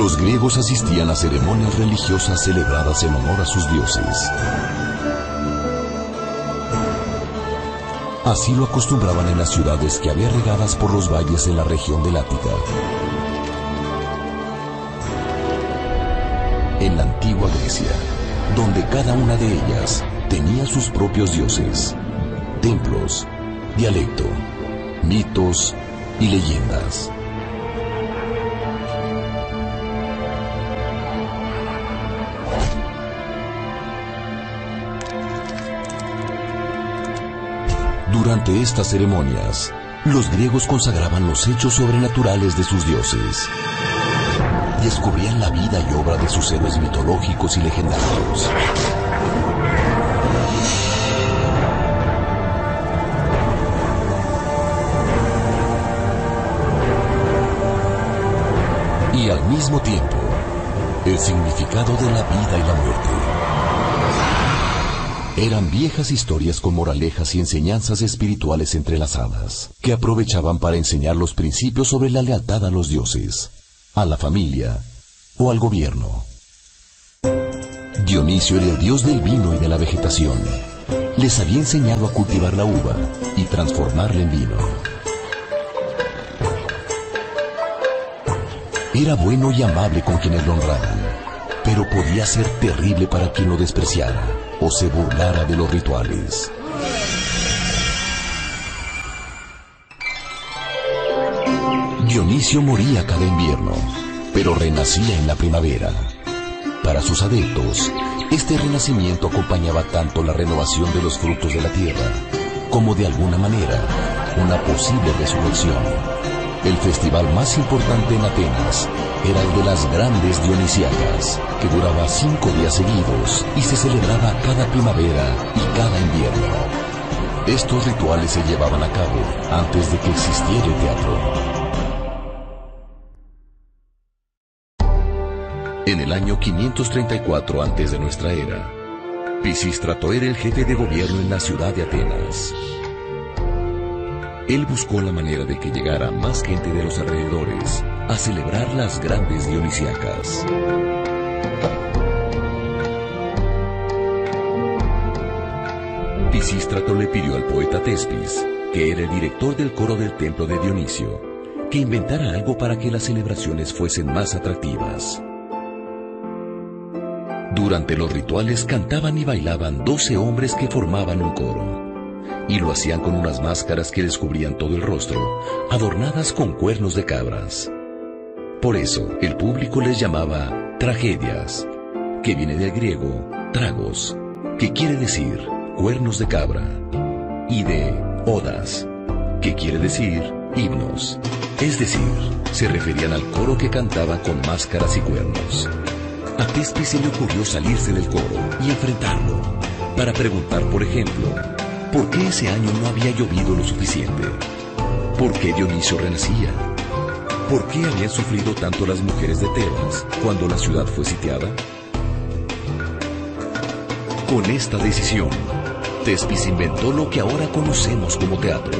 Los griegos asistían a ceremonias religiosas celebradas en honor a sus dioses. Así lo acostumbraban en las ciudades que había regadas por los valles en la región del Ática. En la antigua Grecia, donde cada una de ellas tenía sus propios dioses, templos, dialecto, mitos y leyendas. Durante estas ceremonias, los griegos consagraban los hechos sobrenaturales de sus dioses. Descubrían la vida y obra de sus héroes mitológicos y legendarios. Y al mismo tiempo, el significado de la vida y la muerte. Eran viejas historias con moralejas y enseñanzas espirituales entrelazadas, que aprovechaban para enseñar los principios sobre la lealtad a los dioses, a la familia o al gobierno. Dionisio era el dios del vino y de la vegetación. Les había enseñado a cultivar la uva y transformarla en vino. Era bueno y amable con quienes lo honraban, pero podía ser terrible para quien lo despreciara o se burlara de los rituales. Dionisio moría cada invierno, pero renacía en la primavera. Para sus adeptos, este renacimiento acompañaba tanto la renovación de los frutos de la tierra, como de alguna manera, una posible resurrección. El festival más importante en Atenas era el de las grandes Dionisíacas, que duraba 5 días seguidos y se celebraba cada primavera y cada invierno. Estos rituales se llevaban a cabo antes de que existiera el teatro. En el año 534 antes de nuestra era, Pisístrato era el jefe de gobierno en la ciudad de Atenas. Él buscó la manera de que llegara más gente de los alrededores a celebrar las grandes Dionisíacas. Pisístrato le pidió al poeta Tespis, que era el director del coro del templo de Dionisio, que inventara algo para que las celebraciones fuesen más atractivas. Durante los rituales cantaban y bailaban 12 hombres que formaban un coro. Y lo hacían con unas máscaras que les cubrían todo el rostro, adornadas con cuernos de cabras. Por eso, el público les llamaba tragedias, que viene del griego tragos, que quiere decir cuernos de cabra, y de odas, que quiere decir himnos. Es decir, se referían al coro que cantaba con máscaras y cuernos. A Tespis se le ocurrió salirse del coro y enfrentarlo, para preguntar, por ejemplo, ¿por qué ese año no había llovido lo suficiente? ¿Por qué Dionisio renacía? ¿Por qué habían sufrido tanto las mujeres de Tebas cuando la ciudad fue sitiada? Con esta decisión, Tespis inventó lo que ahora conocemos como teatro.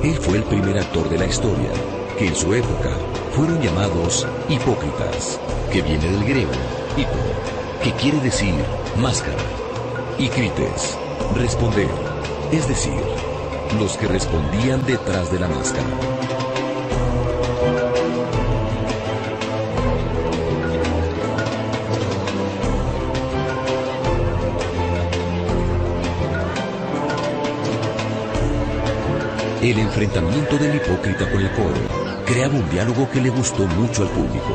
Él fue el primer actor de la historia, que en su época fueron llamados hipócritas, que viene del griego hipo, que quiere decir máscara, y crites, responder, es decir, los que respondían detrás de la máscara. El enfrentamiento del hipócrita con el coro creaba un diálogo que le gustó mucho al público,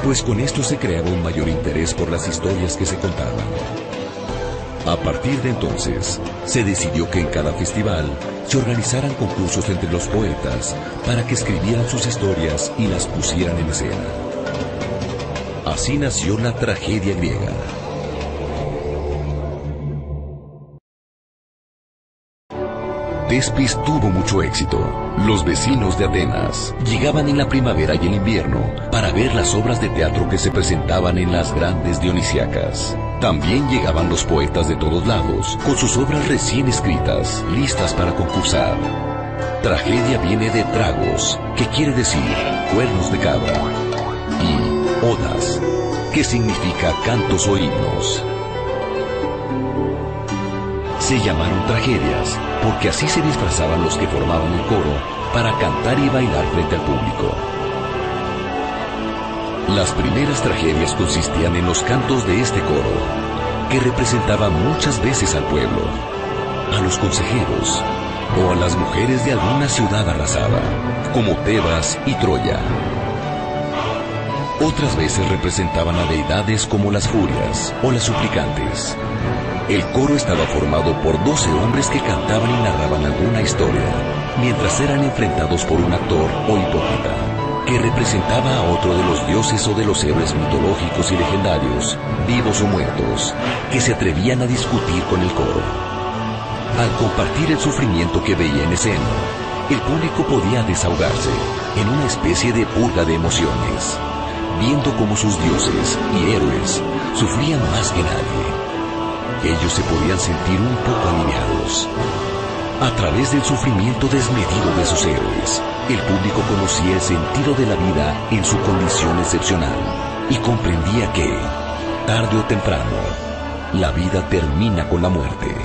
pues con esto se creaba un mayor interés por las historias que se contaban. A partir de entonces, se decidió que en cada festival se organizaran concursos entre los poetas para que escribieran sus historias y las pusieran en escena. Así nació la tragedia griega. Tespis tuvo mucho éxito. Los vecinos de Atenas llegaban en la primavera y el invierno para ver las obras de teatro que se presentaban en las grandes Dionisíacas. También llegaban los poetas de todos lados, con sus obras recién escritas, listas para concursar. Tragedia viene de tragos, que quiere decir cuernos de cabra, y odas, que significa cantos o himnos. Se llamaron tragedias porque así se disfrazaban los que formaban el coro para cantar y bailar frente al público. Las primeras tragedias consistían en los cantos de este coro, que representaba muchas veces al pueblo, a los consejeros o a las mujeres de alguna ciudad arrasada, como Tebas y Troya. Otras veces representaban a deidades como las furias o las suplicantes. El coro estaba formado por 12 hombres que cantaban y narraban alguna historia, mientras eran enfrentados por un actor o hipócrita, que representaba a otro de los dioses o de los héroes mitológicos y legendarios, vivos o muertos, que se atrevían a discutir con el coro. Al compartir el sufrimiento que veía en escena, el público podía desahogarse en una especie de purga de emociones, viendo cómo sus dioses y héroes sufrían más que nadie. Ellos se podían sentir un poco aliviados. A través del sufrimiento desmedido de sus héroes, el público conocía el sentido de la vida en su condición excepcional y comprendía que, tarde o temprano, la vida termina con la muerte.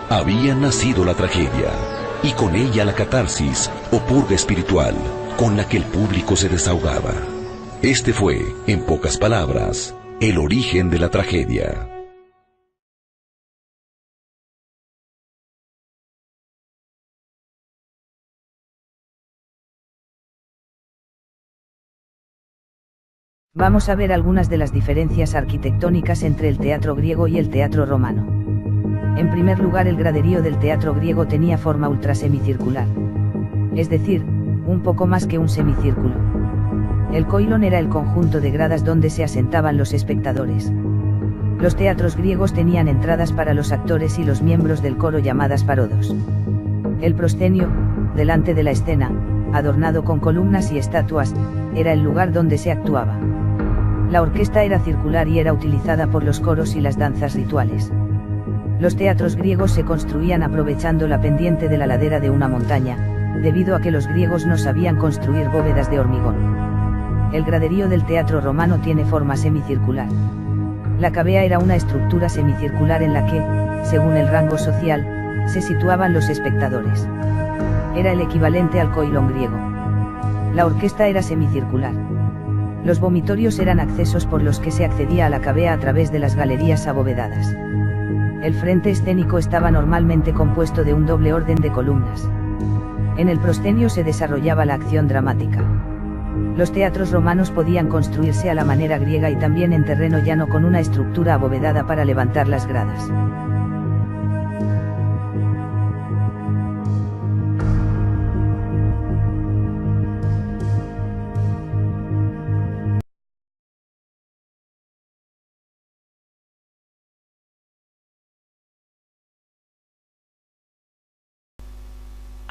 Había nacido la tragedia, y con ella la catarsis o purga espiritual, con la que el público se desahogaba. Este fue, en pocas palabras, el origen de la tragedia. Vamos a ver algunas de las diferencias arquitectónicas entre el teatro griego y el teatro romano. En primer lugar, el graderío del teatro griego tenía forma ultrasemicircular. Es decir, un poco más que un semicírculo. El koilon era el conjunto de gradas donde se asentaban los espectadores. Los teatros griegos tenían entradas para los actores y los miembros del coro llamadas parodos. El proscenio, delante de la escena, adornado con columnas y estatuas, era el lugar donde se actuaba. La orquesta era circular y era utilizada por los coros y las danzas rituales. Los teatros griegos se construían aprovechando la pendiente de la ladera de una montaña, debido a que los griegos no sabían construir bóvedas de hormigón. El graderío del teatro romano tiene forma semicircular. La cavea era una estructura semicircular en la que, según el rango social, se situaban los espectadores. Era el equivalente al koilon griego. La orquesta era semicircular. Los vomitorios eran accesos por los que se accedía a la cavea a través de las galerías abovedadas. El frente escénico estaba normalmente compuesto de un doble orden de columnas. En el proscenio se desarrollaba la acción dramática. Los teatros romanos podían construirse a la manera griega y también en terreno llano con una estructura abovedada para levantar las gradas.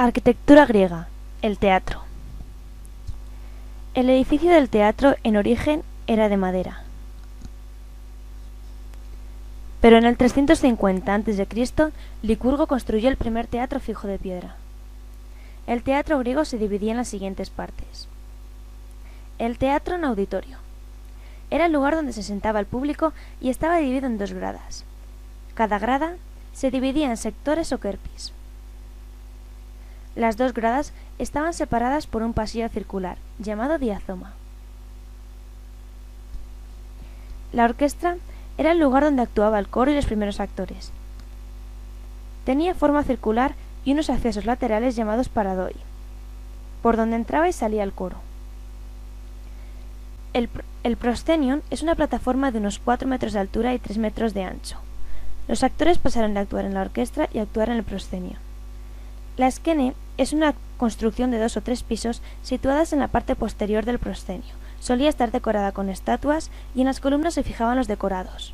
Arquitectura griega, el teatro. El edificio del teatro en origen era de madera. Pero en el 350 a.C., Licurgo construyó el primer teatro fijo de piedra. El teatro griego se dividía en las siguientes partes. El teatro en auditorio. Era el lugar donde se sentaba el público y estaba dividido en 2 gradas. Cada grada se dividía en sectores o kerpis. Las 2 gradas estaban separadas por un pasillo circular, llamado diazoma. La orquesta era el lugar donde actuaba el coro y los primeros actores. Tenía forma circular y unos accesos laterales llamados paradoi, por donde entraba y salía el coro. El proscenion es una plataforma de unos 4 metros de altura y 3 metros de ancho. Los actores pasaron de actuar en la orquesta y actuar en el proscenio. La skene es una construcción de 2 o 3 pisos situadas en la parte posterior del proscenio. Solía estar decorada con estatuas y en las columnas se fijaban los decorados.